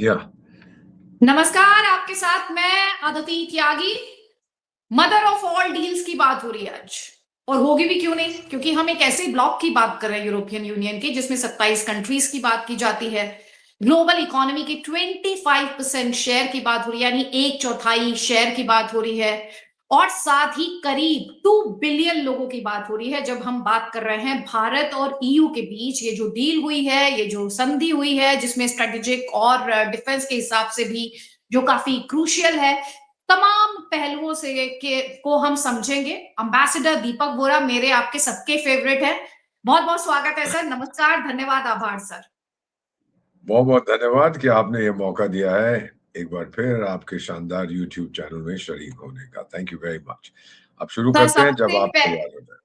या नमस्कार, आपके साथ मैं अदिति त्यागी। मदर ऑफ ऑल डील्स की बात हो रही है आज, और होगी भी क्यों नहीं, क्योंकि हम एक ऐसे ब्लॉक की बात कर रहे हैं यूरोपियन यूनियन की, जिसमें 27 कंट्रीज की बात की जाती है। ग्लोबल इकोनॉमी के 25% शेयर की बात हो रही है, यानी एक चौथाई शेयर की बात हो रही है। और साथ ही करीब 2 बिलियन लोगों की बात हो रही है जब हम बात कर रहे हैं भारत और ईयू के बीच ये जो डील हुई है, ये जो संधि हुई है, जिसमें स्ट्रेटेजिक और डिफेंस के हिसाब से भी जो काफी क्रूशियल है। तमाम पहलुओं से को हम समझेंगे। अंबेसडर दीपक वोरा मेरे आपके सबके फेवरेट है। बहुत बहुत स्वागत है सर। नमस्कार, धन्यवाद, आभार सर। बहुत बहुत धन्यवाद कि आपने ये मौका दिया है एक बार फिर आपके शानदार यूट्यूब चैनल में शरीक होने का। Thank you very much. अब शुरू सर करते हैं जब सबसे आप पहले, तैयार हो जाए।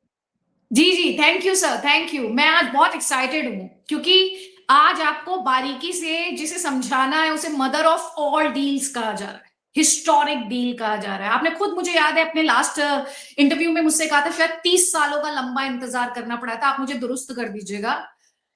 जी जी, thank you sir, thank you. मैं आज बहुत एक्साइटेड हूँ क्योंकि आज आपको बारीकी से जिसे समझाना है उसे मदर ऑफ ऑल डील्स कहा जा रहा है, हिस्टोरिक डील कहा जा रहा है। आपने खुद, मुझे याद है, अपने लास्ट इंटरव्यू में मुझसे कहा था शायद 30 सालों का लंबा इंतजार करना पड़ा था। आप मुझे दुरुस्त कर दीजिएगा,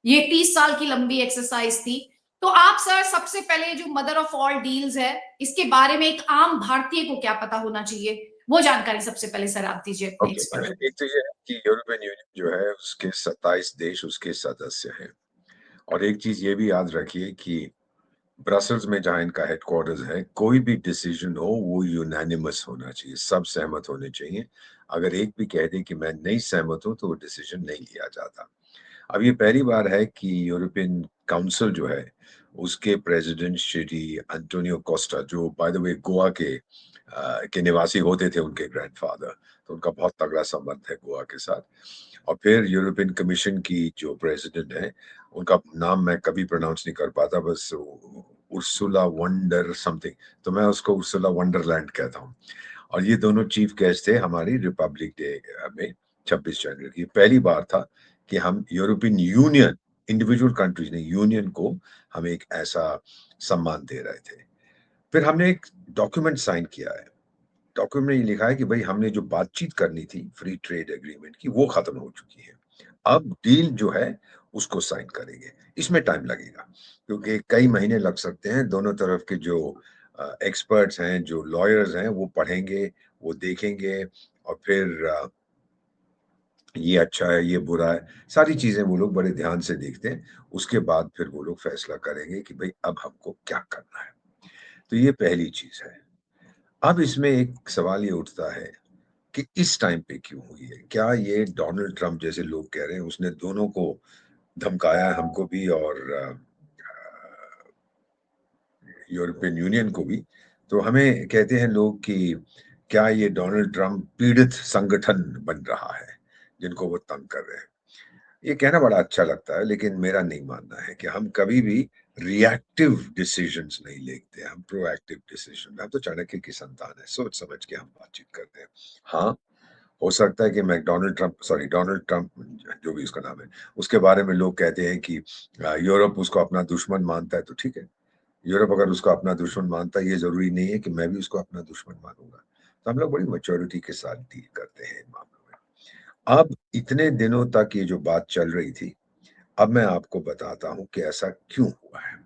ये 30 साल की लंबी एक्सरसाइज थी। तो आप सर सबसे पहले जो मदर ऑफ ऑल डील्स है, इसके बारे में एक आम भारतीय को क्या पता होना चाहिए, वो जानकारी सबसे पहले सर आप दीजिए अपने ओके, एक्सपर्ट। एक तो ये है कि यूरोपियन यूनियन जो है उसके 27 देश उसके सदस्य हैं। और एक चीज ये भी याद रखिए कि ब्रसल्स में जहां इनका हेडक्वार्टर्स है, कोई भी डिसीजन हो वो यूनानिमस होना चाहिए, सब सहमत होने चाहिए। अगर एक भी कह दे कि मैं नहीं सहमत हूं तो वो डिसीजन नहीं लिया जाता। अब ये पहली बार है कि यूरोपियन काउंसिल जो है उसके प्रेसिडेंट श्री एंटोनियो कोस्टा, जो बाय द वे गोवा के निवासी होते थे, उनके ग्रैंडफादर, तो उनका बहुत तगड़ा संबंध है गोवा के साथ। और फिर यूरोपियन कमीशन की जो प्रेसिडेंट है, उनका नाम मैं कभी प्रोनाउंस नहीं कर पाता, बस उर्सुला वंडर समथिंग, तो मैं उसको उर्सुला वंडरलैंड कहता हूँ। और ये दोनों चीफ गेस्ट थे हमारी रिपब्लिक डे में, 26 जनवरी की। पहली बार था कि हम यूरोपियन यूनियन, इंडिविजुअल कंट्रीज ने, यूनियन को हम एक ऐसा सम्मान दे रहे थे। फिर हमने एक डॉक्यूमेंट साइन किया है। डॉक्यूमेंट में ये लिखा है कि भाई हमने जो बातचीत करनी थी फ्री ट्रेड एग्रीमेंट की, वो खत्म हो चुकी है। अब डील जो है उसको साइन करेंगे। इसमें टाइम लगेगा क्योंकि कई महीने लग सकते हैं। दोनों तरफ के जो एक्सपर्ट्स हैं, जो लॉयर्स हैं, वो पढ़ेंगे, वो देखेंगे, और फिर ये अच्छा है, ये बुरा है, सारी चीजें वो लोग बड़े ध्यान से देखते हैं। उसके बाद फिर वो लोग फैसला करेंगे कि भाई अब हमको क्या करना है। तो ये पहली चीज है। अब इसमें एक सवाल ये उठता है कि इस टाइम पे क्यों हुई है? क्या ये डोनाल्ड ट्रंप जैसे लोग कह रहे हैं, उसने दोनों को धमकाया है, हमको भी और यूरोपियन यूनियन को भी। तो हमें कहते हैं लोग कि क्या ये डोनाल्ड ट्रंप पीड़ित संगठन बन रहा है जिनको वो तंग कर रहे हैं? ये कहना बड़ा अच्छा लगता है, लेकिन मेरा नहीं मानना है कि हम कभी भी रिएक्टिव डिसीजंस नहीं लेते, हम प्रोएक्टिव डिसीजन। हम तो चाणक्य की संतान है, सोच समझ के हम बातचीत करते हैं। हाँ, हो सकता है कि डोनाल्ड ट्रंप, जो भी उसका नाम है, उसके बारे में लोग कहते हैं कि यूरोप उसको अपना दुश्मन मानता है, तो ठीक है। यूरोप अगर उसको अपना दुश्मन मानता है, ये जरूरी नहीं है कि मैं भी उसको अपना दुश्मन मानूंगा। तो हम लोग बड़ी मैच्योरिटी के साथ डील करते हैं इन मामलों में। अब इतने दिनों तक ये जो बात चल रही थी, अब मैं आपको बताता हूं कि ऐसा क्यों हुआ है।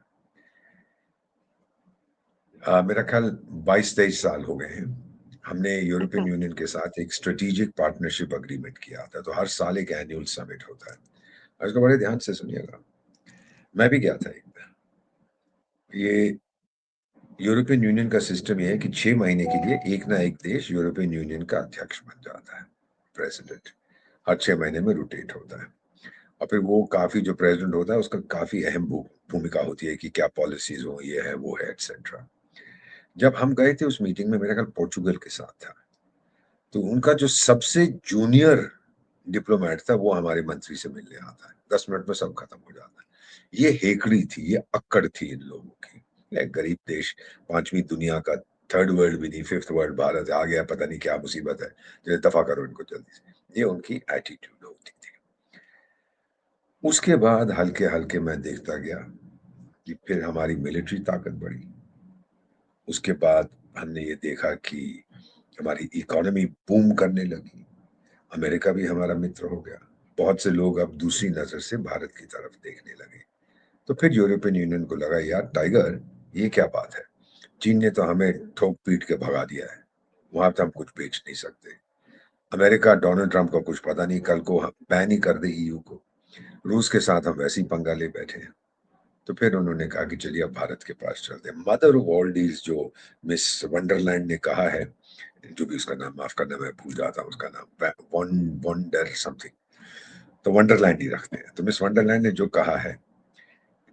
मेरा ख्याल 22-23 साल हो गए हैं। हमने यूरोपियन यूनियन के साथ एक स्ट्रेटेजिक पार्टनरशिप अग्रीमेंट किया था। तो हर साल एक एनुअल समिट होता है, और इसको बड़े ध्यान से सुनिएगा। मैं भी गया था एक बार। ये यूरोपियन यूनियन का सिस्टम ये है कि 6 महीने के लिए एक ना एक देश यूरोपियन यूनियन का अध्यक्ष बन जाता है, प्रेसिडेंट। हर 6 महीने में रोटेट होता है। और फिर वो काफी, जो प्रेसिडेंट होता है उसका काफी अहम भूमिका होती है कि क्या पॉलिसीज हो, ये है वो है, एटसेट्रा। जब हम गए थे उस मीटिंग में, मेरा ख्याल पोर्चुगल के साथ था, तो उनका जो सबसे जूनियर डिप्लोमेट था वो हमारे मंत्री से मिलने आता है। 10 मिनट में सब खत्म हो जाता है। ये हेकड़ी थी, ये अक्कड़ थी इन लोगों की। एक गरीब देश, पांचवी दुनिया का, थर्ड वर्ल्ड भी नहीं, फिफ्थ वर्ल्ड भारत आ गया, पता नहीं क्या मुसीबत है, जो दफा करो इनको जल्दी से। ये उनकी एटीट्यूड होती थी। उसके बाद हल्के हल्के मैं देखता गया कि फिर हमारी मिलिट्री ताकत बढ़ी। उसके बाद हमने ये देखा कि हमारी इकोनॉमी बूम करने लगी। अमेरिका भी हमारा मित्र हो गया। बहुत से लोग अब दूसरी नजर से भारत की तरफ देखने लगे। तो फिर यूरोपियन यूनियन को लगा, यार टाइगर, ये क्या बात है? चीन ने तो हमें ठोक पीट के भगा दिया है, वहां तो हम कुछ बेच नहीं सकते। अमेरिका डोनाल्ड ट्रंप का कुछ पता नहीं, कल को बैन ही कर दे ईयू को। रूस के साथ हम वैसे ही पंगा ले बैठे हैं। तो फिर उन्होंने कहा कि चलिए अब भारत के पास चलते हैं। मदर ऑफ ऑल डील्स जो मिस वंडरलैंड ने कहा है, जो भी उसका नाम, माफ करना मैं भूल जाता हूँ उसका नाम, वंडर समथिंग, तो वंडरलैंड ही रखते हैं। तो मिस वंडरलैंड ने जो कहा है,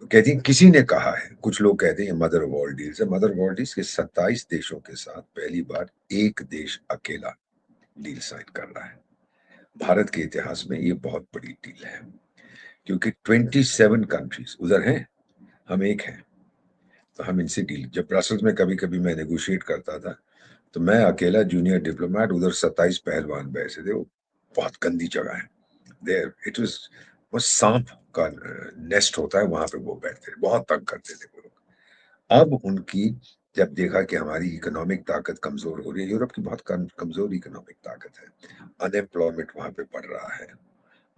कहती हैं किसी ने कहा है, कुछ लोग कहते हैं मदर ऑफ ऑल डील्स है। मदर ऑफ ऑल डील्स के 27 देशों के साथ पहली बार एक देश अकेला डील साइन कर रहा है। भारत के इतिहास में ये बहुत बड़ी डील है, क्योंकि 27 कंट्रीज उधर हैं, हम एक हैं। तो हम इनसे डील, जब ब्रसल्स में कभी कभी मैं नेगोशिएट करता था, तो मैं अकेला जूनियर डिप्लोमेट, उधर 27 पहलवान बैठे थे। वो बहुत गंदी जगह है, देयर इट वाज, वो सांप का नेस्ट होता है, वहां पे वो बैठते थे, बहुत तंग करते थे वो लोग। अब उनकी जब देखा कि हमारी इकोनॉमिक ताकत कमजोर हो रही है, यूरोप की बहुत कमजोर इकोनॉमिक ताकत है, अनएम्प्लॉयमेंट वहां पे बढ़ रहा है,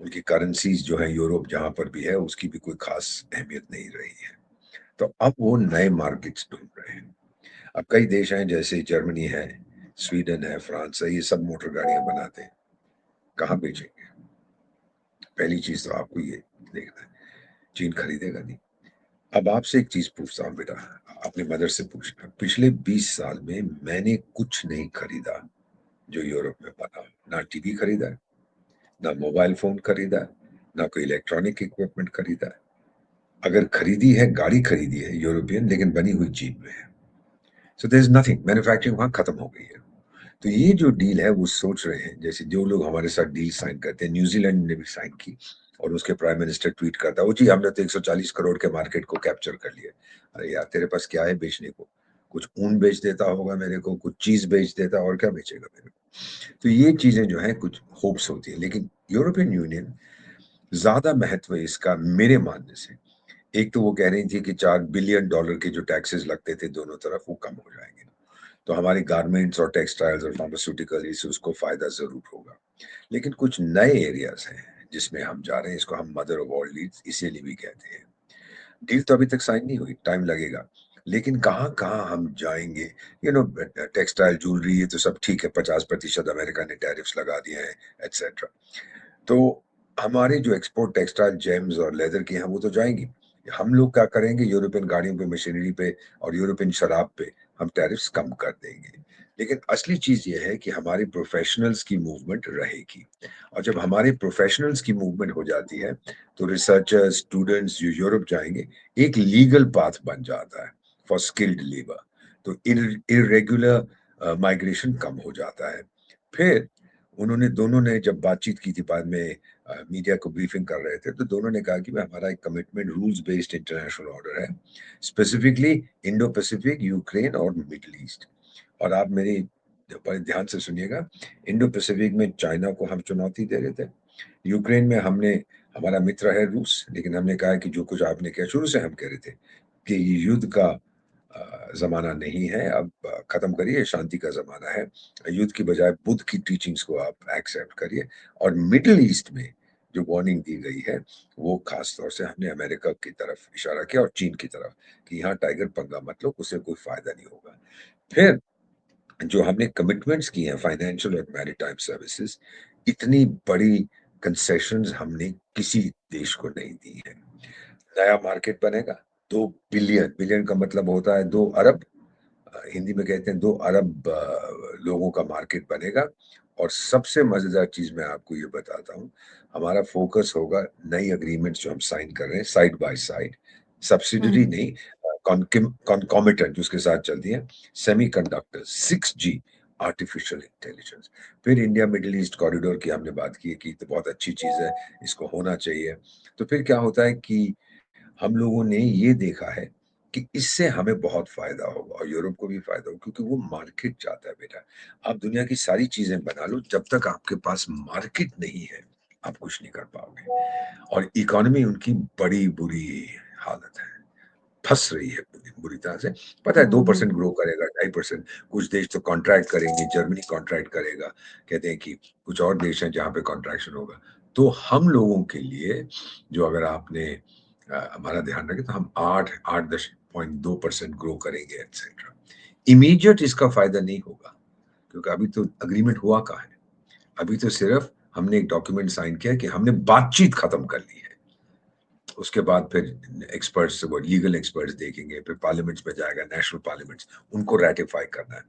उनकी करेंसीज जो है यूरोप जहां पर भी है उसकी भी कोई खास अहमियत नहीं रही है, तो अब वो नए मार्केट्स ढूंढ रहे हैं। अब कई देश हैं, जैसे जर्मनी है, स्वीडन है, फ्रांस है, ये सब मोटर गाड़ियां बनाते हैं, कहाँ बेचेंगे? पहली चीज तो आपको ये देखना है, चीन खरीदेगा नहीं। अब आपसे एक चीज पूछता हूँ बेटा, अपनी मदर से पूछना, पिछले 20 साल में मैंने कुछ नहीं खरीदा जो यूरोप में बना हो। ना टीवी खरीदा, ना मोबाइल फोन खरीदा, ना कोई इलेक्ट्रॉनिक इक्विपमेंट खरीदा। अगर खरीदी है, गाड़ी खरीदी है यूरोपियन, लेकिन बनी हुई चीन में है। So there is nothing, manufacturing वहां खत्म हो गई है। तो ये जो डील है वो सोच रहे हैं, जैसे जो लोग हमारे साथ डील साइन करते हैं, न्यूजीलैंड ने भी साइन की, और उसके प्राइम मिनिस्टर ट्वीट करता है, ओ जी हमने तो 140 करोड़ के मार्केट को कैप्चर कर लिया। अरे यार, तेरे पास क्या है बेचने को? कुछ ऊन बेच देता होगा मेरे को, कुछ चीज बेच देता, और क्या बेचेगा मेरे को? तो ये चीजें जो है कुछ होप्स होती है, लेकिन यूरोपियन यूनियन ज्यादा महत्व है इसका मेरे मानने से। एक तो वो कह रही थी कि $4 बिलियन के जो टैक्सेस लगते थे दोनों तरफ, वो कम हो जाएंगे, तो हमारी गारमेंट्स और टेक्सटाइल्स और फार्मास्यूटिकल इससे उसको फायदा जरूर होगा। लेकिन कुछ नए एरियाज हैं जिसमें हम जा रहे हैं, इसको हम मदर ऑफ ऑल डील्स इसीलिए भी कहते हैं। डील तो अभी तक साइन नहीं हुई, टाइम लगेगा, लेकिन कहाँ कहाँ हम जाएंगे? टेक्सटाइल ज्वेलरी ये तो सब ठीक है, 50% अमेरिका ने टैरिफ्स लगा दिए हैं, एटसेट्रा। तो हमारे जो एक्सपोर्ट टेक्सटाइल जेम्स और लेदर की हैं वो तो जाएंगी। हम लोग क्या करेंगे? यूरोपियन गाड़ियों पे, मशीनरी पे और यूरोपियन शराब पे हम टैरिफ्स कम कर देंगे। लेकिन असली चीज ये है कि हमारी प्रोफेशनल्स की मूवमेंट रहेगी, और जब हमारे प्रोफेशनल्स की मूवमेंट हो जाती है, तो रिसर्चर्स, स्टूडेंट्स जो यूरोप जाएंगे, एक लीगल पाथ बन जाता है फॉर स्किल्ड लेबर। तो इरेगुलर माइग्रेशन कम हो जाता है। फिर उन्होंने, दोनों ने जब बातचीत की थी बाद में, मीडिया को ब्रीफिंग कर रहे थे, तो दोनों ने कहा कि भाई हमारा एक commitment rules based international order है, स्पेसिफिकली इंडो पैसिफिक, यूक्रेन और मिडिल ईस्ट। और आप मेरी बड़े ध्यान से सुनिएगा, इंडो पैसिफिक में चाइना को हम चुनौती दे रहे थे, यूक्रेन में हमने, हमारा मित्र है रूस, लेकिन हमने कहा कि जो कुछ आपने किया, शुरू से हम कह रहे थे कि ये युद्ध का जमाना नहीं है, अब खत्म करिए, शांति का जमाना है, युद्ध की बजाय बुद्ध की टीचिंग्स को आप एक्सेप्ट करिए। और मिडिल ईस्ट में जो वार्निंग दी गई है, वो खास तौर से हमने अमेरिका की तरफ इशारा किया और चीन की तरफ, कि यहाँ टाइगर पंगा मत लो, उससे कोई फायदा नहीं होगा। फिर जो हमने कमिटमेंट्स की हैं, फाइनेंशियल और मैरिटाइम सर्विसेज, इतनी बड़ी कंसेशंस हमने किसी देश को नहीं दी है। नया मार्केट बनेगा, 2 बिलियन, बिलियन का मतलब होता है 2 अरब, हिंदी में कहते हैं 2 अरब लोगों का मार्केट बनेगा। और सबसे मजेदार चीज मैं आपको ये बताता हूँ, हमारा फोकस होगा नई अग्रीमेंट्स जो हम साइन कर रहे हैं, साइड बाय साइड, सब्सिडरी हम्म। नहीं, कॉन्कॉमिटेंट उसके साथ चलती है, सेमीकंडक्टर्स, 6G, आर्टिफिशियल इंटेलिजेंस। फिर इंडिया मिडिल ईस्ट कॉरिडोर की हमने बात की है कि तो बहुत अच्छी चीज है, इसको होना चाहिए। तो फिर क्या होता है कि हम लोगों ने ये देखा है कि इससे हमें बहुत फायदा होगा और यूरोप को भी फायदा होगा, क्योंकि वो मार्केट चाहता है बेटा। आप दुनिया की सारी चीजें बना लो, जब तक आपके पास मार्केट नहीं है, आप कुछ नहीं कर पाओगे। और इकोनॉमी उनकी बड़ी बुरी हालत है, फंस रही है बुरी तरह से। पता है 2% हम्म। ग्रो करेगा, 2.5%। कुछ देश तो कॉन्ट्रैक्ट करेंगे, जर्मनी कॉन्ट्रैक्ट करेगा, कहते हैं कि कुछ और देश हैं जहां पे कॉन्ट्रैक्शन होगा। तो हम लोगों के लिए, जो अगर आपने हमारा ध्यान रखें, तो हम 8 8 दश 0.2% ग्रो करेंगे एक्सेट्रा। इमीडिएट इसका फायदा नहीं होगा, क्योंकि अभी तो अग्रीमेंट हुआ कहाँ है? अभी तो सिर्फ हमने एक डॉक्यूमेंट साइन किया कि हमने बातचीत खत्म कर ली है। उसके बाद फिर एक्सपर्ट्स, वो लीगल एक्सपर्ट्स देखेंगे, फिर पार्लियामेंट्स में जाएगा, नेशनल पार्लियामेंट्स, उनको रेटिफाई करना है।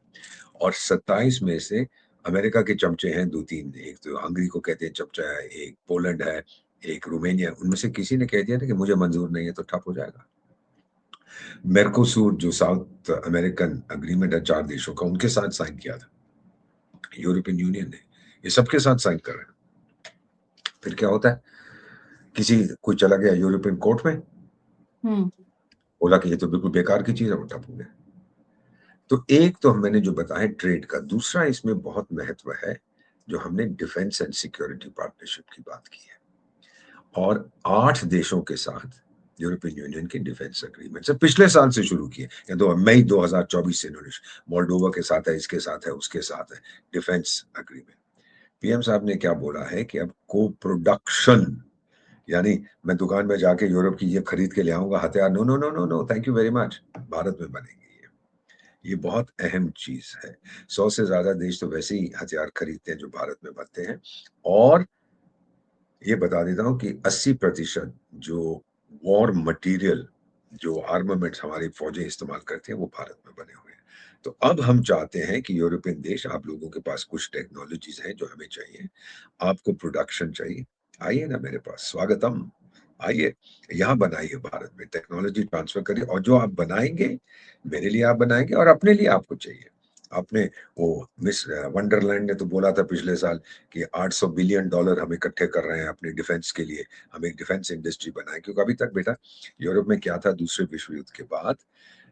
और 27 में से अमेरिका के चमचे हैं 2-3, एक तो हंगरी को कहते हैं चमचा है, एक पोलैंड है, एक रोमानिया, उनमें से किसी ने कह दिया ना कि मुझे मंजूर नहीं है, तो ठप हो जाएगा। मेर्कोसूर जो साउथ अमेरिकन अग्रीमेंट है 4 देशों का, उनके साथ साइन किया था यूरोपियन यूनियन ने, ये सबके साथ साइन कर रहे हैं। फिर क्या होता है, कोई चला गया यूरोपियन कोर्ट में, बोला कि ये तो बिल्कुल बेकार की चीज है, वो ठप हो गया। तो एक तो मैंने जो बताया ट्रेड का, दूसरा इसमें बहुत महत्व है जो हमने डिफेंस एंड सिक्योरिटी पार्टनरशिप की बात की है, और 8 देशों के साथ यूरोपियन यूनियन के डिफेंस अग्रीमेंट से पिछले साल से शुरू किए, या मई 2024 से इन्होंने, मोल्डोवा के साथ है, इसके साथ है, उसके साथ है डिफेंस अग्रीमेंट। पीएम साहब ने क्या बोला है कि अब को प्रोडक्शन, यानी मैं दुकान में जाके यूरोप की ये खरीद के ले आऊंगा हथियार, no no no no no, thank you very much, Bharat में बनेंगे। ये बहुत अहम चीज है। 100 से ज्यादा देश तो वैसे ही हथियार खरीदते हैं जो भारत में बनते हैं, और ये बता देता हूं कि 80% जो वॉर मटेरियल, जो आर्मामेंट्स हमारी फौजें इस्तेमाल करती हैं, वो भारत में बने हुए हैं। तो अब हम चाहते हैं कि यूरोपियन देश, आप लोगों के पास कुछ टेक्नोलॉजीज हैं जो हमें चाहिए, आपको प्रोडक्शन चाहिए, आइए ना मेरे पास, स्वागतम, आइए यहाँ बनाइए, भारत में टेक्नोलॉजी ट्रांसफर करिए, और जो आप बनाएंगे मेरे लिए आप बनाएंगे और अपने लिए आपको चाहिए। आपने वो मिस वंडरलैंड ने तो बोला था पिछले साल कि $800 बिलियन हम इकट्ठे कर रहे हैं अपने डिफेंस के लिए, हम एक डिफेंस इंडस्ट्री बनाए, क्योंकि अभी तक बेटा यूरोप में क्या था, दूसरे विश्व युद्ध के बाद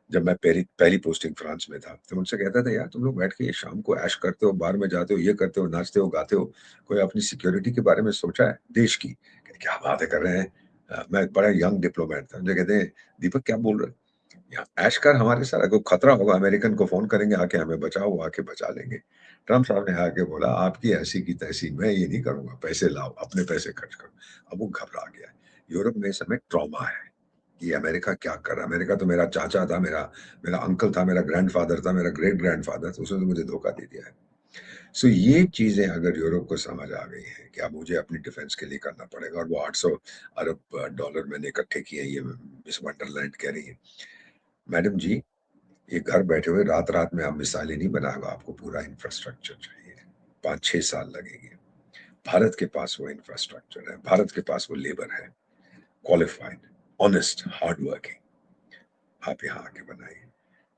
जब मैं पहली पोस्टिंग फ्रांस में था, तो उनसे कहता था, यार तुम लोग बैठ के ये शाम को ऐश करते हो, बार में जाते हो, ये करते हो, नाचते हो, गाते हो, कोई अपनी सिक्योरिटी के बारे में सोचा है देश की? क्या बातें कर रहे हैं। मैं बड़ा यंग डिप्लोमेट था, मुझे कहते हैं, दीपक क्या बोल रहे हो, यहाँ ऐश कर हमारे साथ, अगर खतरा होगा अमेरिकन को फोन करेंगे, आके हमें बचाओ, वो आके बचा लेंगे। ट्रम्प साहब ने आके बोला, आपकी ऐसी की तैसी, मैं ये नहीं करूंगा, पैसे लाओ, अपने पैसे खर्च करो। अब वो घबरा गया। यूरोप में इस समय ट्रॉमा है कि अमेरिका क्या कर रहा है। अमेरिका तो मेरा चाचा था, मेरा मेरा अंकल था, मेरा ग्रैंडफादर था, मेरा ग्रेट ग्रैंडफादर था, उसने तो मुझे धोखा दे दिया है। सो ये चीजें अगर यूरोप को समझ आ गई है कि अब मुझे अपनी डिफेंस के लिए करना पड़ेगा, और वो 800 अरब डॉलर मैंने इकट्ठे किए, ये मिस वंडरलैंड कह रही है, मैडम जी ये घर बैठे हुए रात रात में आप मिसाइलें नहीं बनाएगा, आपको पूरा इंफ्रास्ट्रक्चर चाहिए, 5-6 साल लगेंगे। भारत के पास वो इंफ्रास्ट्रक्चर है, भारत के पास वो लेबर है, क्वालिफाइड, ऑनेस्ट, हार्ड वर्किंग, आप यहाँ आके बनाइए।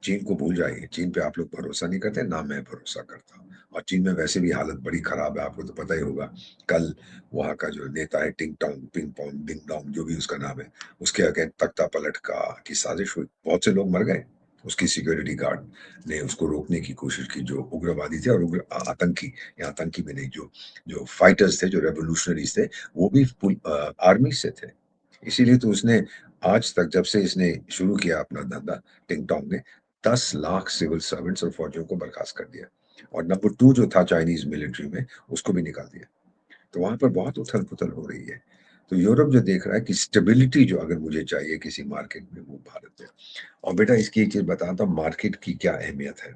चीन को भूल जाइए, चीन पे आप लोग भरोसा नहीं करते, ना मैं भरोसा करता हूँ, और चीन में वैसे भी हालत बड़ी खराब है, आपको तो पता ही होगा। कल वहाँ का जो नेता है टिंग Tong ping pong ding dong, जो भी उसका नाम है, उसके अगेंस्ट तख्ता पलट की साजिश हुई, बहुत से लोग मर गए। उसकी सिक्योरिटी गार्ड ने उसको रोकने की कोशिश की, जो उग्रवादी थे, और आतंकी, या आतंकी में नहीं, जो जो फाइटर्स थे, जो रेवोल्यूशनरीज थे, वो भी आर्मी से थे। इसीलिए तो उसने आज तक, जब से इसने शुरू किया अपना धंधा, टिंग टोंग ने 10 लाख सिविल सर्वेंट्स और फौजियों को बर्खास्त कर दिया, और नंबर 2 जो था चाइनीज मिलिट्री में, उसको भी निकाल दिया। तो वहां पर बहुत उथल पुथल हो रही है। तो यूरोप जो देख रहा है कि स्टेबिलिटी जो अगर मुझे चाहिए किसी मार्केट में, वो भारत है। और बेटा इसकी एक चीज बताता हूँ, मार्केट की क्या अहमियत है।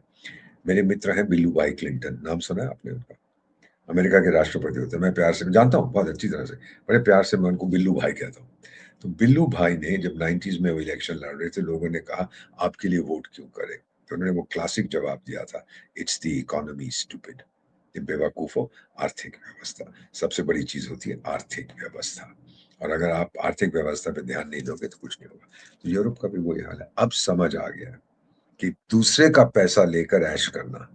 मेरे मित्र हैं बिल्लू भाई क्लिंटन, नाम सुना है आपने उनका? अमेरिका के राष्ट्रपति होते हैं, मैं प्यार से जानता हूँ बहुत अच्छी तरह से, बड़े प्यार से मैं उनको बिल्लू भाई कहता हूँ। तो बिल्लू भाई ने जब 90s में वो इलेक्शन लड़ रहे थे, लोगों ने कहा आपके लिए वोट क्यों करें, तो उन्होंने वो क्लासिक जवाब दिया था, इट्स द इकोनॉमी स्टूपिड, बेवकूफो, आर्थिक व्यवस्था सबसे बड़ी चीज होती है, आर्थिक व्यवस्था, और अगर आप आर्थिक व्यवस्था पे ध्यान नहीं दोगे तो कुछ नहीं होगा। तो यूरोप का भी वही हाल है। अब समझ आ गया कि दूसरे का पैसा लेकर ऐश करना,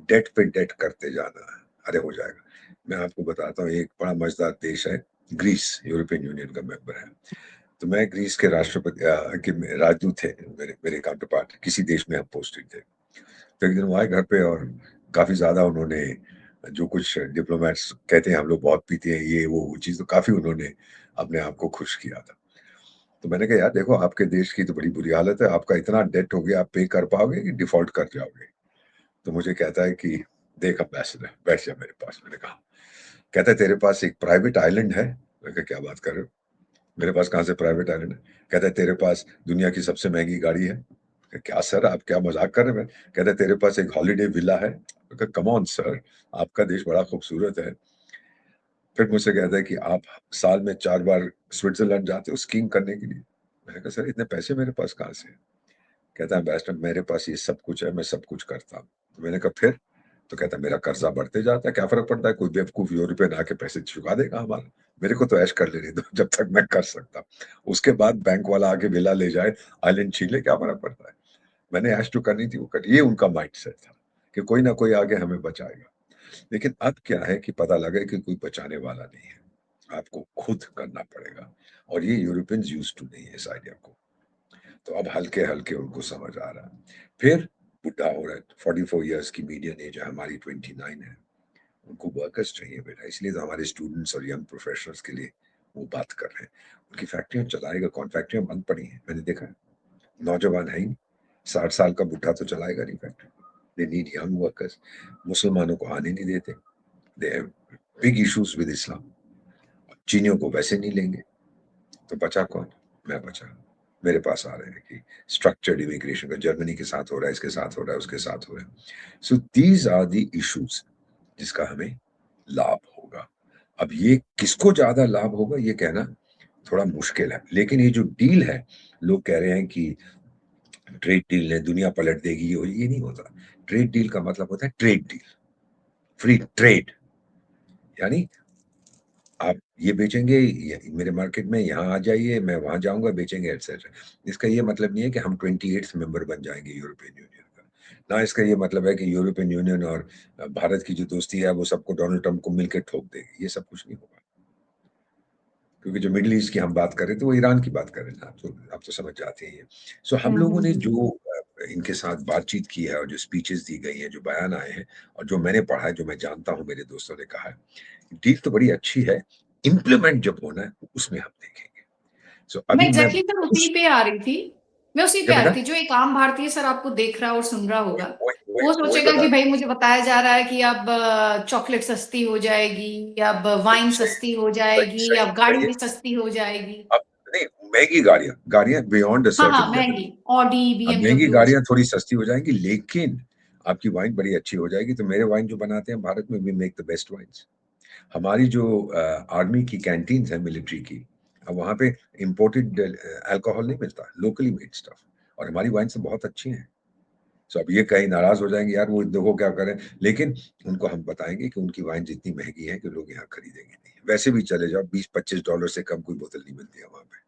डेट पे डेट करते जाना, अरे हो जाएगा। मैं आपको बताता हूँ, एक बड़ा मजेदार देश है ग्रीस, यूरोपियन यूनियन का मेंबर है। तो मैं ग्रीस के राष्ट्रपति के राजदूत थे, मेरे मेरे काउंटर पार्ट किसी देश में हम पोस्टेड थे। तो एक दिन वो आए घर पे, और काफी ज्यादा उन्होंने, जो कुछ डिप्लोमेट्स कहते हैं हम लोग बहुत पीते हैं, ये वो चीज, तो काफी उन्होंने अपने आप को खुश किया था। तो मैंने कहा, यार देखो आपके देश की तो बड़ी बुरी हालत है, आपका इतना डेट हो गया, आप पे कर पाओगे कि डिफॉल्ट कर जाओगे? तो मुझे कहता है कि देख अम्बेसडर, बैठ जा मेरे पास। मैंने कहा, कहता है तेरे पास एक प्राइवेट आइलैंड है? मैंने कहा क्या बात कर रहे हो? मेरे पास कहाँ से प्राइवेट आइलैंड है? कहता है तेरे पास दुनिया की सबसे महंगी गाड़ी है। क्या सर, आप क्या मजाक कर रहे हैं? कहता है तेरे पास एक हॉलिडे विला है। कम ऑन सर, आपका देश बड़ा खूबसूरत है। फिर मुझसे कहता है कि आप साल में 4 बार स्विट्जरलैंड जाते हो स्कीइंग करने के लिए। मैंने कहा सर इतने पैसे मेरे पास कहाँ से? कहता है बैरिस्टर मेरे पास ये सब कुछ है, मैं सब कुछ करता हूँ। तो मैंने कहा फिर? तो कहता है मेरा कर्जा बढ़ते जाता है, क्या फर्क पड़ता है, कोई बेवकूफ यूरोपियन आके पैसे चुका देगा हमारा, मेरे को तो ऐश कर लेने दो जब तक मैं कर सकता हूँ। उसके बाद बैंक वाला आके विला ले जाए, आइलैंड छीन ले, क्या फर्क पड़ता है? मैंने ऐश जो करनी थी वो कर, ये उनका माइंडसेट था कि कोई ना कोई आगे हमें बचाएगा। लेकिन अब क्या है कि पता लगा कि कोई बचाने वाला नहीं है, आपको खुद करना पड़ेगा। और ये यूरोपियंस यूज्ड टू नहीं है इस आइडिया को। तो अब हल्के-हल्के उनको समझ आ रहा है। फिर बुढ़ा हो रहा है, 44 इयर्स की मीडियन एज है, हमारी 29 है। उनको वर्कर्स चाहिए बेटा, इसलिए तो हमारे स्टूडेंट्स और यंग प्रोफेशनल्स के लिए वो बात कर रहे हैं। उनकी फैक्ट्रियाँ चलाएगा कौन? फैक्ट्रियाँ बंद पड़ी हैं, मैंने देखा है। नौजवान है ही नहीं, 60 साल का बुढ़ा तो चलाएगा नहीं factory. They need young workers. मुसलमानों को आने नहीं देते। They have big issues with Islam. चीनियों को वैसे नहीं लेंगे। तो बचा कौन? मैं बचा। मेरे पास आ रहे हैं कि स्ट्रक्चर्ड इमिग्रेशन का जर्मनी के साथ हो रहा है, इसके साथ हो रहा है, उसके साथ हो रहा है। So these are the issues जिसका हमें लाभ होगा। अब ये किसको ज्यादा लाभ होगा ये कहना थोड़ा मुश्किल है, लेकिन ये जो डील है, लोग कह रहे हैं कि ट्रेड डील ने दुनिया पलट देगी, ये नहीं होता। ट्रेड डील का मतलब होता है ट्रेड डील, फ्री ट्रेड। यानी आप ये बेचेंगे मेरे मार्केट में, यहाँ आ जाइए, मैं वहां जाऊंगा, बेचेंगे एटसेट्रा। इसका ये मतलब नहीं है कि हम 28th मेंबर बन जाएंगे यूरोपियन यूनियन का। ना इसका ये मतलब है कि यूरोपियन यूनियन और भारत की जो दोस्ती है वो सबको डोनाल्ड ट्रंप को मिलकर ठोक देगी। ये सब कुछ नहीं होगा, क्योंकि जो मिडिल ईस्ट की हम बात कर रहे थे वो ईरान की बात कर रहे थे। आप तो समझ जाते हैं। सो हम लोगों ने हम्म। जो इनके साथ बातचीत की है और जो स्पीचेस दी गई हैं, जो बयान आए हैं और जो मैंने पढ़ा है, जो मैं जानता हूँ, मेरे दोस्तों ने कहा है, डील तो बड़ी अच्छी है, इम्प्लीमेंट जब होना है उसमें हम देखेंगे। सो मैं अभी मैं एग्जैक्टली सर उसी उस पे आ रही थी। मैं उसी क्या पे आ बेटा, रही थी, जो एक आम भारतीय सर आपको देख रहा और सुन रहा वही होगा, वही वही वो वही सोचेगा बता कि रहा भाई मुझे बताया जा रहा है कि अब चॉकलेट सस्ती हो जाएगी, अब हूँ। वाइन सही सस्ती हो सही जाएगी, सही अब गाड़ी सही है। भी सस्ती हो जाएगी। अब नहीं, महंगी गाड़ियां गाड़ियां बियॉन्ड अ हाँ हाँ, सर्टेन लेवल। महंगी ऑडी अब महंगी बीएमडब्ल्यू। गाड़ियां थोड़ी सस्ती हो जाएंगी, लेकिन आपकी वाइन बड़ी अच्छी हो जाएगी। तो मेरे वाइन जो बनाते हैं भारत में, we make the best wines. हमारी जो आर्मी की कैंटीन्स है मिलिट्री की, अब वहाँ पे इम्पोर्टेड अल्कोहल नहीं मिलता, लोकली मेड स्टफ। और हमारी वाइन से बहुत अच्छी हैं। सो अब ये कहीं नाराज हो जाएंगे, यार वो देखो क्या करें, लेकिन उनको हम बताएंगे कि उनकी वाइन जितनी महंगी है कि लोग यहाँ खरीदेंगे नहीं। वैसे भी चले जाओ, $20-25 से कम कोई बोतल नहीं मिलती है वहाँ पे।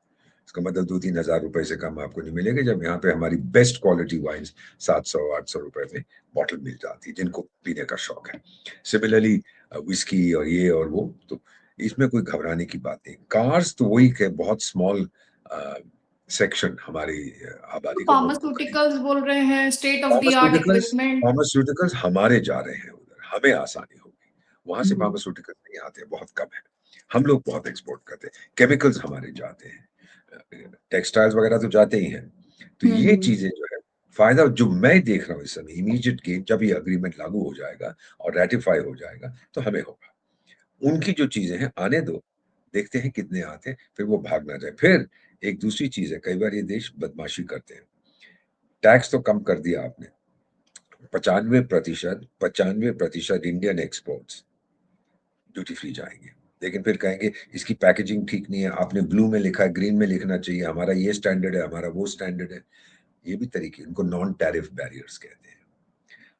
इसका मतलब 2-3 हज़ार रुपए से कम आपको नहीं मिलेगा, जब यहाँ पे हमारी बेस्ट क्वालिटी वाइन्स 700-800 रुपए में बॉटल मिल जाती है, जिनको पीने का शौक है। सिमिलरली विस्की और ये और वो, तो इसमें कोई घबराने की बात नहीं। कार्स तो वही के बहुत स्मॉल सेक्शन हमारी आबादी का वो उनको खरीद। फार्मास्यूटिकल्स बोल रहे हैं, state of the art pharmaceuticals equipment. Pharmaceuticals हमारे जा रहे हैं उधर, हमें आसानी होगी। वहां से फार्मास्यूटिकल्स नहीं आते, बहुत कम है। हम लोग बहुत एक्सपोर्ट करते हैं, केमिकल्स हमारे जाते हैं, टेक्सटाइल्स वगैरह तो जाते ही हैं। तो ये चीजें जो है, फायदा जो मैं देख रहा हूँ इस समय, इमीडिएट गेन, जब ये अग्रीमेंट लागू हो जाएगा और रेटिफाई हो जाएगा तो हमें होगा। उनकी जो चीजें हैं आने दो, देखते हैं कितने आते हैं, फिर वो भाग ना जाए। फिर एक दूसरी चीज है, कई बार ये देश बदमाशी करते हैं। टैक्स तो कम कर दिया आपने, 95% इंडियन एक्सपोर्ट्स ड्यूटी फ्री जाएंगे, लेकिन फिर कहेंगे इसकी पैकेजिंग ठीक नहीं है, आपने ब्लू में लिखा है, ग्रीन में लिखना चाहिए, हमारा ये स्टैंडर्ड है, हमारा वो स्टैंडर्ड है। ये भी तरीके, इनको नॉन टैरिफ बैरियर्स कहते हैं।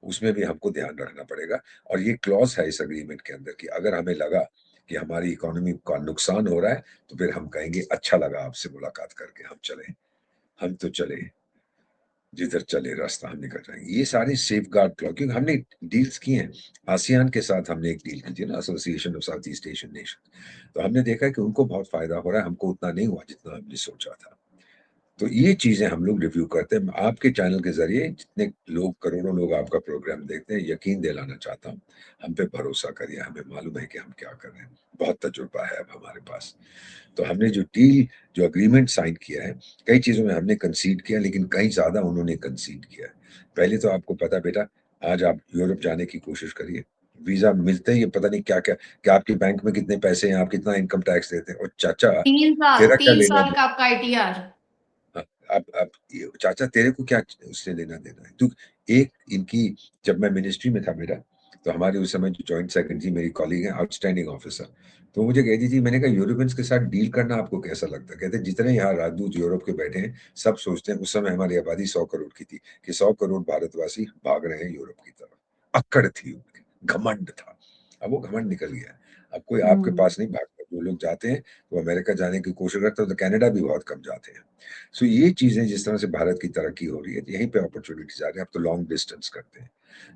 उसमें भी हमको ध्यान रखना पड़ेगा। और ये क्लॉज है इस अग्रीमेंट के अंदर कि अगर हमें लगा कि हमारी इकोनॉमी का नुकसान हो रहा है, तो फिर हम कहेंगे अच्छा लगा आपसे मुलाकात करके, हम चले, हम तो चले, जिधर चले रास्ता हम निकल जाएंगे। ये सारे सेफ गार्ड क्लॉज, क्योंकि हमने डील्स की हैं। आसियान के साथ हमने एक डील की थी ना, association of south east Asian nation. तो हमने देखा कि उनको बहुत फायदा हो रहा है, हमको उतना नहीं हुआ जितना हमने सोचा था। तो ये चीजें हम लोग रिव्यू करते हैं। आपके चैनल के जरिए जितने लोग, करोड़ों लोग आपका प्रोग्राम देखते हैं, यकीन दिलाना चाहता हूँ, हम पे भरोसा करिए, हमें मालूम है कि हम क्या कर रहे हैं, बहुत तजुर्बा है अब हमारे पास। तो हमने जो डील, जो अग्रीमेंट साइन किया है, कई चीजों में हमने कंसीड किया, लेकिन कहीं ज्यादा उन्होंने कंसीड किया है। पहले तो आपको पता बेटा, आज आप यूरोप जाने की कोशिश करिए, वीजा मिलते ही ये पता नहीं क्या क्या, कि आपके बैंक में कितने पैसे हैं, आप कितना इनकम टैक्स देते हैं, और चाचा 3 साल, तेरा क्या 3 साल लेना का आपका ITR। हाँ, अब चाचा तेरे को क्या उससे लेना देना है तू। एक इनकी, जब मैं मिनिस्ट्री में था मेरा, तो हमारे उस समय जो जॉइंट सेक्रेटरी मेरी कॉलीग है, आउटस्टैंडिंग ऑफिसर, तो मुझे कहती थी, मैंने कहा यूरोपियंस के साथ डील करना आपको कैसा लगता है? कहते जितने यहाँ राजदूत यूरोप के बैठे हैं सब सोचते हैं, उस समय हमारी आबादी 100 करोड़ की थी, कि 100 करोड़ भारतवासी भाग रहे हैं यूरोप की तरफ। अक्कड़ थी उनकी, घमंड था। अब वो घमंड निकल गया। अब कोई आपके पास नहीं भागता, जो लोग जाते हैं वो अमेरिका जाने की कोशिश करते हैं, तो कनाडा भी बहुत कम जाते हैं। सो ये चीजें जिस तरह से भारत की तरक्की हो रही है, यहीं पे अपॉर्चुनिटीज आ रही है। अब तो लॉन्ग डिस्टेंस करते हैं,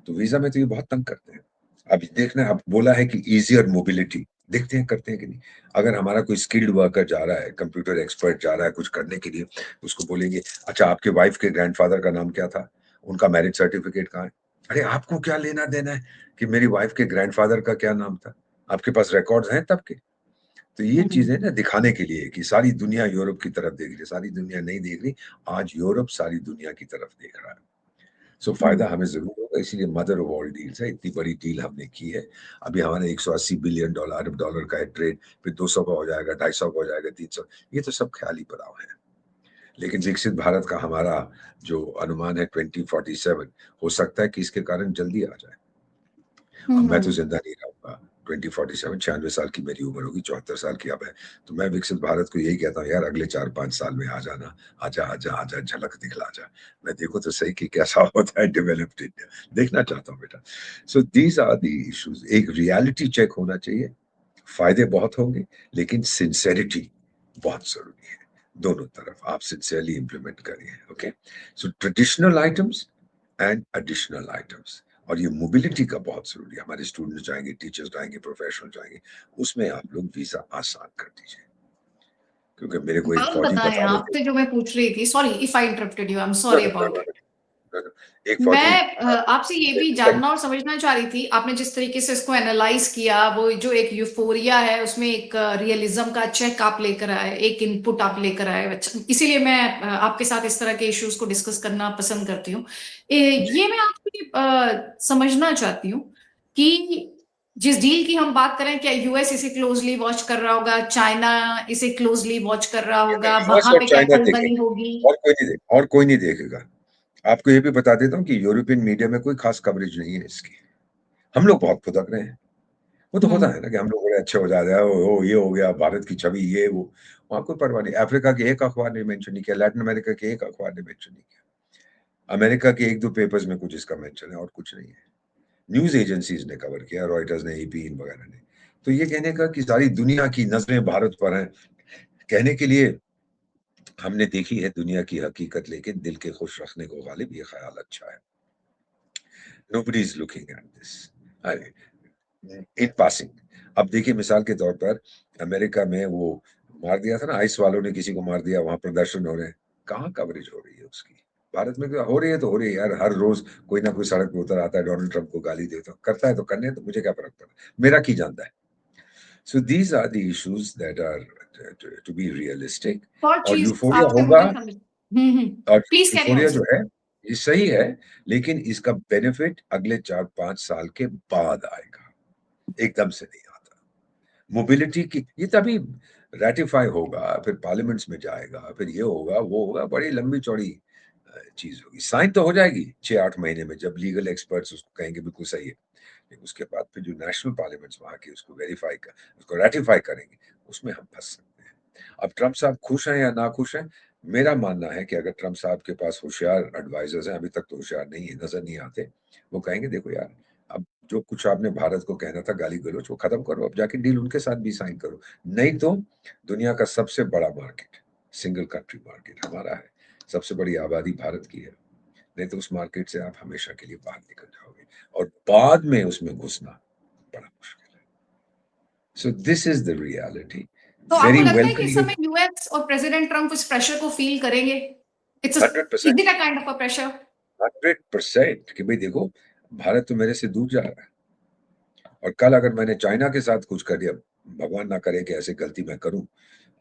तो वीजा में तो ये बहुत तंग करते हैं। अब देखना, अब बोला है कि इजियर मोबिलिटी, देखते हैं करते हैं कि नहीं। अगर हमारा कोई स्किल्ड वर्कर जा रहा है, कंप्यूटर एक्सपर्ट जा रहा है कुछ करने के लिए, उसको बोलेंगे अच्छा आपके वाइफ के ग्रैंडफादर का नाम क्या था, उनका मैरिज सर्टिफिकेट कहाँ है? अरे आपको क्या लेना देना है कि मेरी वाइफ के ग्रैंडफादर का क्या नाम था? आपके पास रिकॉर्ड्स हैं तब के? तो ये चीजें ना दिखाने के लिए कि सारी दुनिया यूरोप की तरफ देख रही है, सारी दुनिया नहीं देख रही, आज यूरोप सारी दुनिया की तरफ देख रहा है। सो फायदा हमें जरूर होगा, इसीलिए मदर ऑफ ऑल डील्स है, इतनी बड़ी डील हमने की है। अभी हमारा 180 बिलियन डॉलर का है ट्रेड, फिर 200 का हो जाएगा, 250 का हो जाएगा, 300। ये तो सब ख्याली पड़ाव है। लेकिन विकसित भारत का हमारा जो अनुमान है 2047, हो सकता है कि इसके कारण जल्दी आ जाए। अब मैं तो जिंदा नहीं रहूंगा 2047, 96 साल की मेरी उम्र होगी, 74 साल की अब है। तो मैं विकसित भारत को यही कहता हूँ, यार अगले 4-5 साल में आ जाना, आजा आजा आजा, झलक दिखला जा। मैं देखो तो सही कि कैसा होता है डेवलप्ड इंडिया, देखना चाहता हूँ बेटा। So these are the issues. एक रियलिटी चेक होना चाहिए, फायदे बहुत होंगे, लेकिन सिंसेरिटी बहुत जरूरी है। दोनों तरफ आप सिंसियरली इंप्लीमेंट करिए। Okay, so traditional items and additional items, और ये मोबिलिटी का बहुत जरूरी है। हमारे स्टूडेंट्स जाएंगे, टीचर्स जाएंगे, प्रोफेशनल जाएंगे, उसमें आप लोग वीजा आसान कर दीजिए। क्योंकि मेरे को एक बात फौजी बताएं बता रहे थे, आपसे जो मैं पूछ रही थी, sorry if I interrupted you, I am sorry about it. एक फौजी मैं आपसे ये भी जानना और समझना चाह रही थी, आपने जिस तरीके से इसको एनालाइज किया, वो जो एक यूफोरिया है उसमें एक रियलिज्म का चेक आप लेकर आए, एक इनपुट आप लेकर आए। अच्छा, इसीलिए मैं आपके साथ इस तरह के इश्यूज को डिस्कस करना पसंद करती हूँ। ये मैं आपसे समझना चाहती हूँ कि जिस डील की हम बात करें, क्या यूएस इसे क्लोजली वॉच कर रहा होगा, चाइना इसे क्लोजली वॉच कर रहा होगा, यूएस वहां और पे क्या चाइना खलबली देखेंगे, होगी? और कोई नहीं देखेगा। आपको ये भी बता देता हूँ कि यूरोपियन मीडिया में कोई खास कवरेज नहीं है इसकी। हम लोग बहुत फुदक रहे हैं। वो तो होता हम्म। है ना कि हम लोग बड़े अच्छे हो जाते हैं, ओ ये हो गया भारत की छवि, ये वो। वहां कोई परवाह नहीं। अफ्रीका के एक अखबार ने मेंशन नहीं किया, लैटिन अमेरिका के एक अखबार ने मेंशन नहीं किया, अमेरिका के 1-2 पेपर्स में कुछ इसका मेंशन है, और कुछ नहीं है। न्यूज एजेंसीज ने कवर किया, रॉयटर्स ने, एपी वगैरह ने। तो ये कहने का कि सारी दुनिया की नजरें भारत पर हैं, कहने के लिए हमने देखी है दुनिया की हकीकत, लेकिन दिल के खुश रखने को गालिब ये ख्याल अच्छा है। Nobody is looking at this in passing. अब देखिए मिसाल के तौर पर, अमेरिका में वो मार दिया था ना, आइस वालों ने किसी को मार दिया, वहां प्रदर्शन हो रहे हैं, कहाँ कवरेज हो रही है उसकी? भारत में तो हो रही है, तो हो रही है यार, हर रोज कोई ना कोई सड़क पे उतर आता है, डोनाल्ड ट्रंप को गाली देता करता है, तो करने तो मुझे क्या फर्क पड़ा, मेरा की जानता है। So these are the issues that are to be realistic. और और चीज यूफोरिया आपसे होगा, मुझे समझ। और प्लीज कैरी ऑन यूफोरिया जो सर। है ये सही है, लेकिन इसका बेनिफिट अगले 4-5 साल के बाद आएगा, एकदम से नहीं आता। मोबिलिटी की ये तभी रैटिफाई होगा, फिर पार्लियामेंट्स में जाएगा, फिर ये होगा वो होगा, बड़ी लंबी चौड़ी चीज होगी। साइन तो हो जाएगी 6-8 महीने में, जब लीगल एक्सपर्ट्स उसको कहेंगे बिल्कुल सही है, लेकिन उसके बाद फिर जो नेशनल पार्लियामेंट्स वहां के उसको वेरीफाई कर, उसको रैटिफाई करेंगे, उसमें हम फंस सकते हैं। अब ट्रंप साहब खुश हैं या ना खुश हैं, मेरा मानना है कि अगर ट्रंप साहब के पास होशियार एडवाइजर्स हैं, अभी तक तो होशियार नहीं है, नजर नहीं आते, वो कहेंगे देखो यार, अब जो कुछ आपने भारत को कहना था गाली गलौज, वो खत्म करो, अब जाके डील उनके साथ भी साइन करो। नहीं तो दुनिया का सबसे बड़ा मार्केट, सिंगल कंट्री मार्केट हमारा है, सबसे बड़ी आबादी भारत की है, नहीं तो उस मार्केट से आप हमेशा के लिए बाहर निकल जाओगे, और बाद में उसमें घुसना बड़ा मुश्किल है। So this is the reality. तो आपको वेरी लगता वेल है कि इस क्लियर। समय यूएस और प्रेसिडेंट ट्रंप इस प्रेशर को फील करेंगे? It's is 100%, it a kind of a pressure? 100% कि भाई देखो, भारत तो मेरे से दूर जा रहा है, और कल अगर मैंने चाइना के साथ कुछ कर दिया, भगवान ना करे कि ऐसे गलती मैं करूं,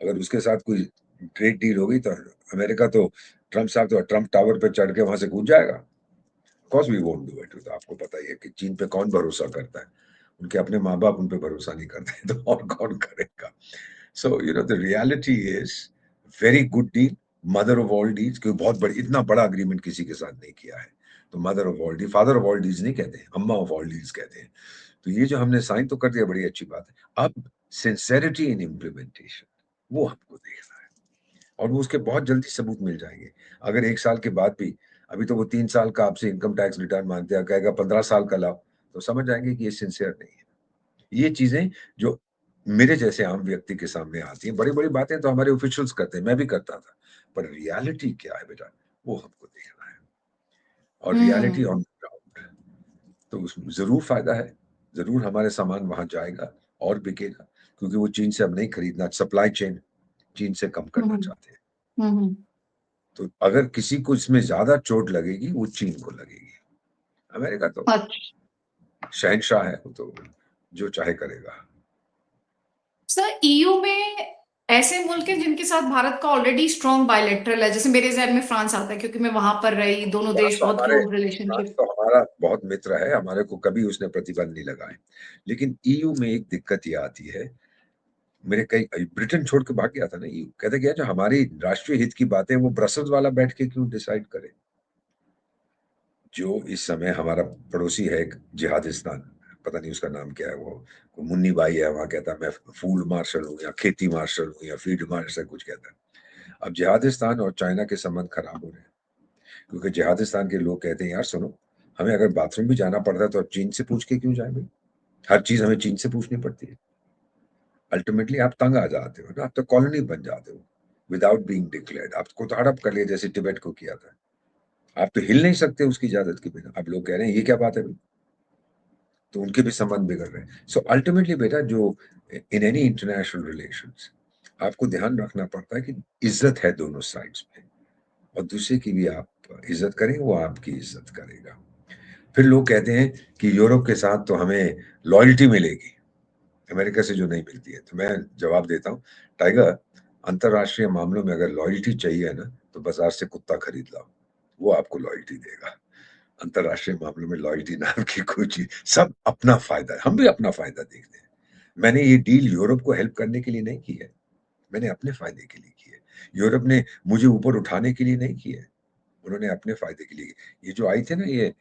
अगर उसके साथ कोई ट्रेड डील होगी, तो अमेरिका तो, ट्रंप साहब तो ट्रंप टावर पे चढ़ के वहां से कूद जाएगा। Course we won't do it. तो आपको पता ही है कि चीन पे कौन भरोसा करता है। उनके अपने माँ-बाप उन पे भरोसा नहीं करते तो और कौन करेगा? So, the reality is very good deal, mother of all deals, क्योंकि बहुत बड़ी इतना बड़ा agreement किसी के साथ नहीं किया है। तो mother of all deal, father of all deals नहीं कहते हैं, अम्मा of all deals कहते हैं। तो ये जो हमने साइन तो कर दिया, बड़ी अच्छी बात है। अब sincerity in implementation, वो हमको देखना है और वो उसके बहुत जल्दी सबूत मिल जाएंगे। अगर 1 साल के बाद भी, अभी तो वो 3 साल का आपसे इनकम टैक्स रिटर्न मांगते हैं, कहेगा 15 साल का लाओ, तो समझ जाएंगे कि ये सिंसियर नहीं है। ये चीजें जो मेरे जैसे आम व्यक्ति के सामने आती हैं, बड़ी-बड़ी बातें तो हमारे ऑफिशियल्स करते हैं, मैं भी करता था। पर रियलिटी क्या है बेटा, वो हमको देखना है और reality on hmm. The ground. तो उसमें ज़रूर फ़ायदा है, ज़रूर हमारे सामान वहाँ जाएगा और बिकेगा, क्योंकि वो चीन से अब नहीं खरीदना, सप्लाई चेन चीन से कम करना हम्म। चाहते हैं। हम्म। तो अगर किसी को इसमें ज़्यादा चोट लगेगी, वो चीन को लगेगी। अमेरिका तो अच्छा शहंशाह है, वो तो जो चाहे करेगा। सर, ईयू में ऐसे मुल्क हैं जिनके साथ भारत का ऑलरेडी स्ट्रॉन्ग बायलैटरल है, जैसे मेरे जहन में फ्रांस आता है क्योंकि मैं वहां पर रही, दोनों देश बहुत क्लोज फ्रांस रिलेशनशिप। तो हमारा बहुत मित्र है, हमारे को कभी उसने प्रतिबंध नहीं लगाए। लेकिन ईयू में एक दिक्कत ये आती है, मेरे कई ब्रिटेन छोड़ के भाग गया था ना ईयू, कहते क्या जो हमारी राष्ट्रीय हित की बातें वो ब्रसेल्स वाला बैठ के क्यों डिसाइड करे? जो इस समय हमारा पड़ोसी है एक जिहादिस्तान, पता नहीं उसका नाम क्या है, वो मुन्नी भाई है, वहाँ कहता है मैं फूड मार्शल हूँ या खेती मार्शल हूँ या फील्ड मार्शल कुछ कहता है। अब जिहादिस्तान और चाइना के संबंध खराब हो रहे हैं, क्योंकि जिहादिस्तान के लोग कहते हैं यार सुनो, हमें अगर बाथरूम भी जाना पड़ता है तो अब चीन से पूछ के क्यों जाए भाई? हर चीज हमें चीन से पूछनी पड़ती है। अल्टीमेटली आप तंग आ जाते हो ना, आप तो कॉलोनी बन जाते हो विदाउट बीइंग डिक्लेयर्ड। आपको तो हड़प कर लिया जैसे तिब्बत को किया था। आप तो हिल नहीं सकते उसकी इजाजत के बिना। अब लोग कह रहे हैं ये क्या बात है भाई? तो उनके भी संबंध बिगड़ रहे हैं। सो अल्टीमेटली बेटा, जो इन एनी इंटरनेशनल रिलेशंस आपको ध्यान रखना पड़ता है कि इज्जत है दोनों साइड्स में, और दूसरे की भी आप इज्जत करें, वो आपकी इज्जत करेगा। फिर लोग कहते हैं कि यूरोप के साथ तो हमें लॉयल्टी मिलेगी, अमेरिका से जो नहीं मिलती है। तो मैं जवाब देता हूँ, टाइगर, अंतरराष्ट्रीय मामलों में अगर लॉयल्टी चाहिए ना, तो बाजार से कुत्ता खरीद लाओ, वो आपको लॉयल्टी देगा। अंतरराष्ट्रीय मामलों में लॉयल्टी नाम की कोई चीज, सब अपना फायदा है, हम भी अपना फायदा देखते हैं। मैंने ये डील यूरोप को हेल्प करने के लिए नहीं की है, मैंने अपने फायदे के लिए की है। यूरोप ने मुझे ऊपर उठाने के लिए नहीं की है, उन्होंने अपने फायदे के लिए। ये जो आई थे ना, ये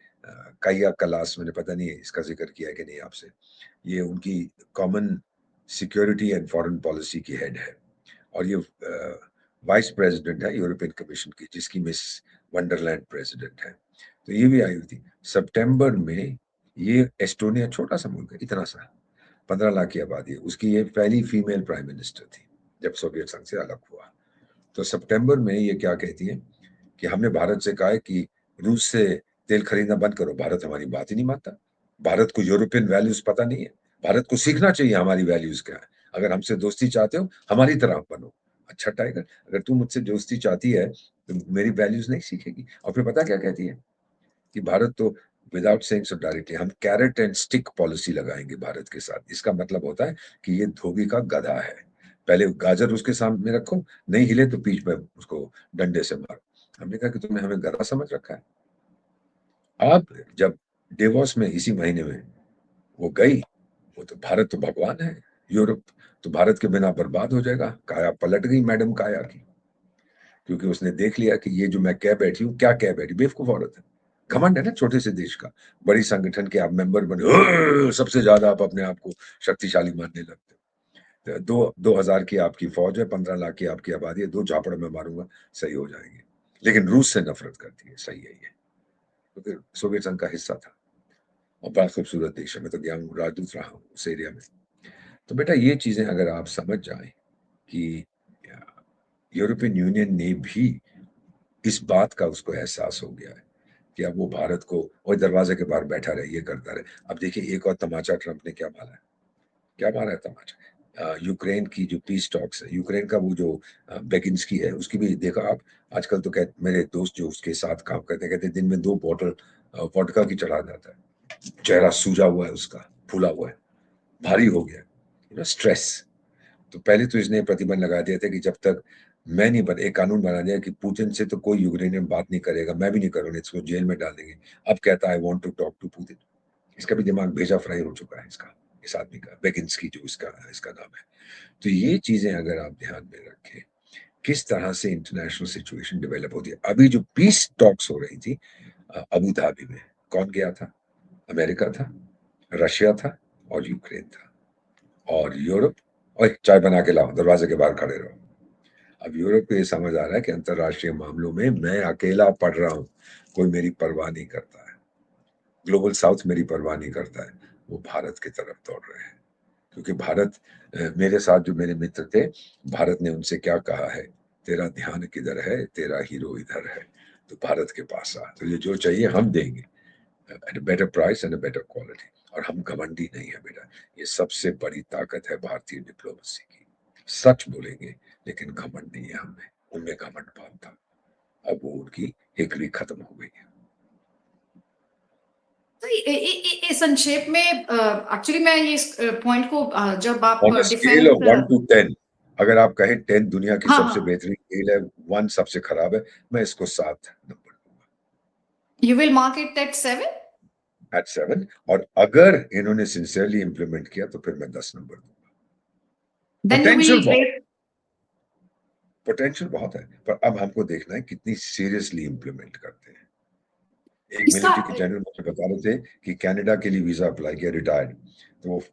काइया कलास, मैंने पता नहीं इसका जिक्र किया है कि नहीं आपसे, ये उनकी common security and foreign policy की हेड है, और ये वाइस प्रेसिडेंट है यूरोपियन कमीशन की, जिसकी मिस वंडरलैंड प्रेसिडेंट है। तो ये भी आई हुई थी सितंबर में। ये एस्टोनिया छोटा सा मुल्क है, इतना सा, 15 लाख की आबादी है उसकी, ये पहली फीमेल प्राइम मिनिस्टर थी जब सोवियत संघ से अलग हुआ। तो सितंबर में ये क्या कहती है कि हमने भारत से कहा है कि रूस से तेल खरीदना बंद करो। भारत हमारी बात ही नहीं मानता, भारत को यूरोपियन वैल्यूज पता नहीं है, भारत को सीखना चाहिए हमारी वैल्यूज क्या है। अगर हमसे दोस्ती चाहते हो हमारी तरह बनो। अच्छा टाइगर, अगर तू मुझसे दोस्ती चाहती है तो मेरी वैल्यूज नहीं सीखेगी। और फिर पता क्या कहती है कि भारत तो विदाउट सेइंग सो डायरेक्टली, हम कैरेट एंड स्टिक पॉलिसी लगाएंगे भारत के साथ। इसका मतलब होता है कि ये धोबी का गधा है, पहले गाजर उसके सामने रखो, नहीं हिले तो पीठ पे उसको डंडे से मारो। हमने कहा कि तुमने हमें गधा समझ रखा है। अब जब डेवोस में इसी महीने में वो गई, वो तो भारत तो भगवान है, यूरोप तो भारत के बिना बर्बाद हो जाएगा। काया पलट गई मैडम काया की, क्योंकि उसने देख लिया कि ये जो मैं कह बैठी हूँ, क्या कह बैठी, बेवकूफ औरत है। घमंड है ना छोटे से देश का, बड़ी संगठन के आप मेंबर बने, सबसे ज्यादा आप अपने आप को शक्तिशाली मानने लगते हो। तो 2000 की आपकी फौज है, 15 लाख की आपकी आबादी है, 2 झापड़ में मारूंगा, सही हो जाएंगे। लेकिन रूस से नफरत करती है, सही है ये, क्योंकि सोवियत संघ का हिस्सा था और बड़ा खूबसूरत देश है। मैं तो गया हूँ, राजदूत रहा हूँ उस एरिया में। तो बेटा ये चीजें अगर आप समझ जाएं कि यूरोपियन यूनियन ने भी इस बात का उसको एहसास हो गया है कि अब वो भारत को और दरवाजे के बाहर बैठा रहे, ये करता रहे। अब देखिए एक और तमाचा ट्रंप ने क्या मारा है, क्या मारा है तमाचा, यूक्रेन की जो पीस टॉक्स है, यूक्रेन का वो जो बेगिंस्की है, उसकी भी देखा आप आजकल। तो मेरे दोस्त जो उसके साथ काम करते हैं कहते हैं दिन में 2 बॉटल वोडका की चढ़ा जाता है। चेहरा सूजा हुआ है उसका, फूला हुआ है, भारी हो गया, स्ट्रेस। तो पहले तो इसने प्रतिबंध लगा दिया था कि जब तक मैं नहीं बन, एक कानून बना दिया कि पुतिन से तो कोई यूक्रेनियन बात नहीं करेगा, मैं भी नहीं करूंगा, इसको जेल में डाल देंगे। अब कहता है I want to talk to Putin. इसका भी दिमाग भेजा फ्राई हो चुका है इसका। इस आदमी का, बेगिंस्की जो इसका नाम है। तो ये चीजें अगर आप ध्यान में रखें, किस तरह से इंटरनेशनल सिचुएशन डेवलप होती है। अभी जो पीस टॉक्स हो रही थी अबू धाबी में, कौन गया था? अमेरिका था, रशिया था और यूक्रेन था और यूरोप। और चाय बना के लाओ, दरवाजे के बाहर खड़े रहो। अब यूरोप को ये समझ आ रहा है कि अंतरराष्ट्रीय मामलों में मैं अकेला पड़ रहा हूं, कोई मेरी परवाह नहीं करता है। ग्लोबल साउथ मेरी परवाह नहीं करता है, वो भारत की तरफ दौड़ रहे हैं। क्योंकि भारत, मेरे साथ जो मेरे मित्र थे, भारत ने उनसे क्या कहा है, तेरा ध्यान किधर है, तेरा हीरो इधर है, तो भारत के पास आ, तुझे जो चाहिए हम देंगे at a better price and a better quality. और हम घमंडी नहीं है बेटा, ये सबसे बड़ी ताकत है भारतीय डिप्लोमेसी की। सच बोलेंगे लेकिन घमंड नहीं है हमें, उनमें घमंड बहुत था। अब वो उनकी हिकड़ी खत्म हो गई है। तो संक्षेप में एक्चुअली मैं ये इस पॉइंट को जब आप on a scale of 1 to 10, अगर आप कहें 10 दुनिया की हाँ सबसे बेहतरीन खेल है, 1 सबसे खराब है, मैं इसको 7 नंबर दूंगा। You will mark it at 7 at 7, और अगर इन्होंने सिंसियरली इंप्लीमेंट किया तो फिर मैं 10 नंबर दूंगा। देन यू पोटेंशियल विल बहुत, रेट पोटेंशियल बहुत है, पर अब हमको देखना है कितनी सीरियसली इंप्लीमेंट करते हैं। एक इसका मिलिट्री के जनरल मुझे बता रहे थे कि कनाडा के लिए वीजा अप्लाई किया, रिटायर्ड, तो वो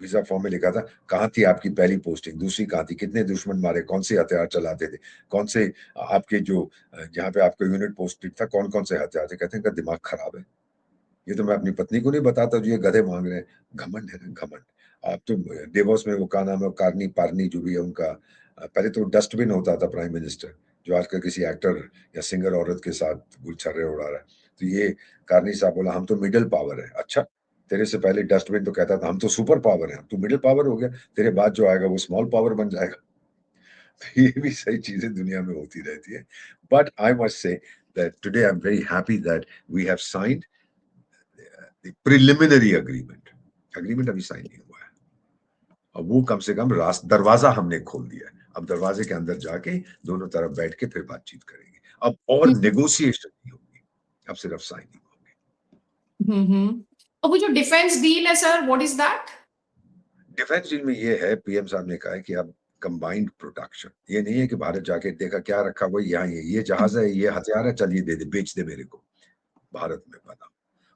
वीजा फॉर्म में लिखा था कहाँ थी आपकी पहली पोस्टिंग, दूसरी कहाँ थी, कितने दुश्मन मारे, कौन से हथियार चलाते थे, कौन से आपके जो जहाँ पे आपका यूनिट पोस्टेड था कौन कौन से हथियार थे। कहते हैं इनका दिमाग खराब है, ये तो मैं अपनी पत्नी को नहीं बताता जो ये गधे मांग रहे हैं। घमंड है ना, घमंड। आप तो देवोस में वो क्या नाम है, कारनी पारनी जो भी है उनका, पहले तो डस्टबिन होता था प्राइम मिनिस्टर, जो आजकल किसी एक्टर या सिंगर औरत के साथ गुलछर्रे उड़ा रहा है। तो ये कारनी साहब बोला हम तो मिडिल पावर है। अच्छा, तेरे से पहले डस्टबिन तो कहता था हम तो सुपर पावर है, तू मिडिल पावर हो गया, तेरे बाद जो आएगा वो स्मॉल पावर बन जाएगा। तो ये भी सही चीजें दुनिया में होती रहती है। But I must say that today I am very happy that we have signed preliminary agreement. Agreement अभी साइन नहीं हुआ है, अब वो कम से कम दरवाजा हमने खोल दिया है। अब दरवाजे के अंदर जाके दोनों तरफ बैठ के फिर बातचीत करेंगे। अब और नेगोशिएशन नहीं होगी, अब सिर्फ साइनिंग होगी। और वो जो डिफेंस डील है sir, what is that? Defence deal में ये है, पीएम साहब ने कहा है कि अब कंबाइंड प्रोडक्शन, ये नहीं है कि भारत जाके देखा क्या रखा हुआ यहाँ, ये जहाज है, ये हथियार है, चलिए दे दे, बेच दे मेरे को, भारत में बना।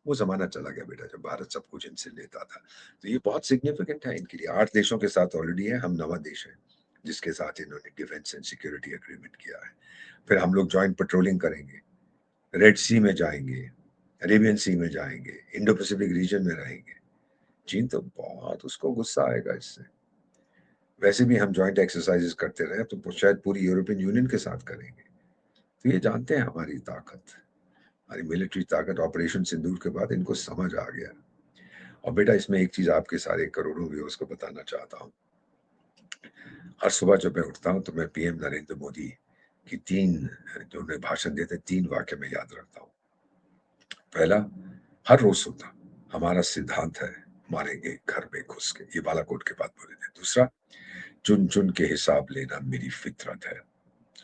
वो जमाना चला गया बेटा जब भारत सब कुछ इनसे लेता था। तो ये बहुत सिग्निफिकेंट है इनके लिए। 8 देशों के साथ ऑलरेडी है, हम 9वां देश है जिसके साथ इन्होंने डिफेंस एंड सिक्योरिटी एग्रीमेंट किया है। फिर हम लोग जॉइंट पेट्रोलिंग करेंगे, रेड सी में जाएंगे, अरेबियन सी में जाएंगे, इंडो पैसिफिक रीजन में रहेंगे। चीन तो बहुत उसको गुस्सा आएगा इससे। वैसे भी हम जॉइंट एक्सरसाइजेस करते रहे तो शायद पूरी यूरोपियन यूनियन के साथ करेंगे। तो ये जानते हैं हमारी ताकत, हमारी मिलिट्री ताकत। ऑपरेशन सिंदूर के बाद इनको समझ आ गया। और बेटा इसमें एक चीज आपके सारे करोड़ों व्यूअर्स को बताना चाहता हूँ। हर सुबह जब मैं उठता हूँ तो मैं पीएम नरेंद्र मोदी की 3 जो उन्हें भाषण देते 3 वाक्य में याद रखता हूँ। पहला, हर रोज सुनता हमारा सिद्धांत है मारेंगे घर में घुस के, ये बालाकोट के बाद बोले थे। दूसरा, चुन चुन के हिसाब लेना मेरी फितरत है।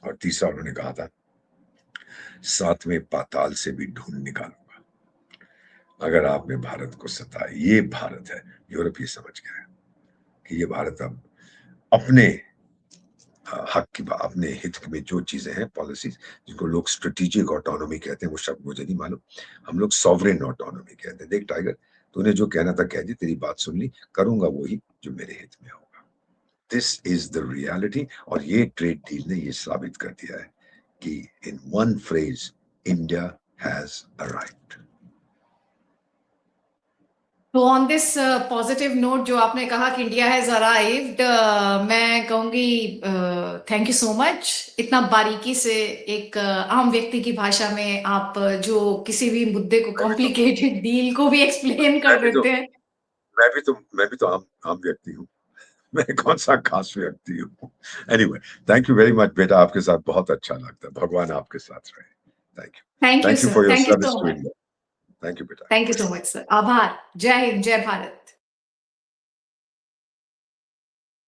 और तीसरा उन्होंने कहा था 7वें पाताल से भी ढूंढ निकालूंगा अगर आपने भारत को सताया। ये भारत है, यूरोप ये समझ गया है कि ये भारत अब अपने हक की, अपने हित में जो चीजें हैं, पॉलिसीज जिनको लोग स्ट्रेटेजिक ऑटोनॉमी कहते हैं, वो शब्द मुझे नहीं मालूम, हम लोग सॉवरेन ऑटोनॉमी कहते हैं। देख टाइगर, तूने जो कहना था कह दी, तेरी बात सुन ली, करूंगा वही जो मेरे हित में होगा। This is the reality. और ये ट्रेड डील ने ये साबित कर दिया है कि in one phrase India has arrived. तो ऑन दिस पॉजिटिव नोट जो आपने कहा कि इंडिया हैज अराइव्ड, मैं कहूंगी थैंक यू सो मच। इतना बारीकी से एक आम व्यक्ति की भाषा में आप जो किसी भी मुद्दे को, कॉम्प्लिकेटेड डील को भी एक्सप्लेन कर देते हैं। मैं भी तो आम व्यक्ति हूँ, मैं कौन सा खास व्यक्ति हूँ। Anyway, thank you very much बेटा, आपके साथ बहुत अच्छा लगता है। भगवान आपके साथ रहे। Thank you for your sir service to India. Thank you बेटा। Thank you so much sir. आभार। जय हिंद, जय भारत।